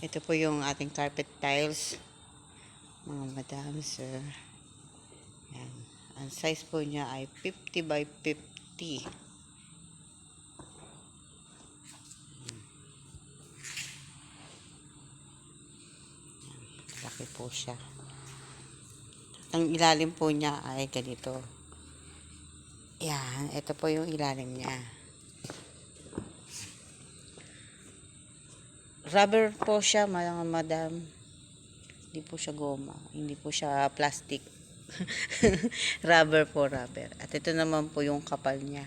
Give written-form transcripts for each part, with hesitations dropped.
Ito po yung ating carpet tiles, mga madam, sir. Yan. Ang size po niya ay 50 by 50. Laki po siya. Ang ilalim po niya ay ganito. Yan. Ito po yung ilalim niya. Rubber po siya, mga madam. Hindi po siya goma. Hindi po siya plastic. Rubber po, rubber. At ito naman po yung kapal niya.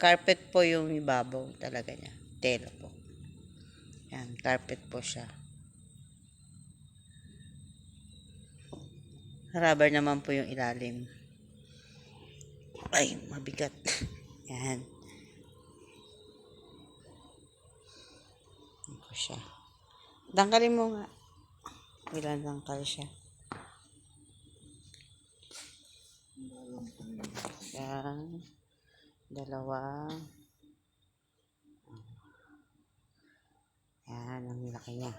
Carpet po yung ibabaw talaga niya. Tela po. Yan, carpet po siya. Rubber naman po yung ilalim. Ay, mabigat. Yan. Yan po siya. Dangkalin mo nga. Ilan dangkal siya. Yan. Dalawa. Yan, ang laki niya.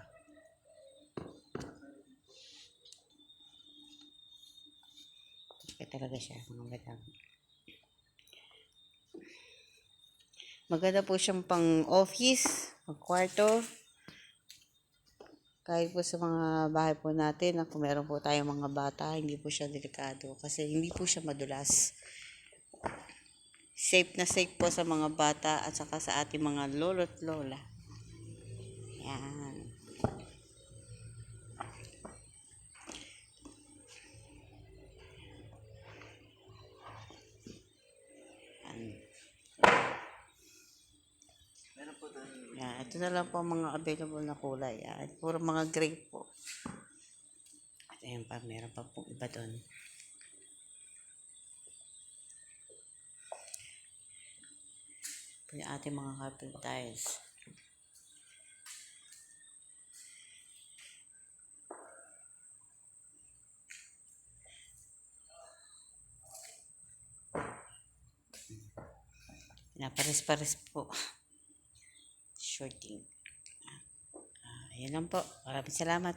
Laki talaga siya, mga madam. Maganda po siyang pang office, pang kwarto. Kahit po sa mga bahay po natin, kung meron po tayong mga bata, hindi po siya delikado kasi hindi po siya madulas. Safe na safe po sa mga bata at saka sa ating mga lolo't lola. Yan. Yan. Ito na lang po ang mga available na kulay. Yan. Puro mga gray po. At ayan pa, meron pa pong iba doon. Ito yung ating mga carpet tiles. Pares-pares po. Shorting. Ayan lang po. Maraming salamat.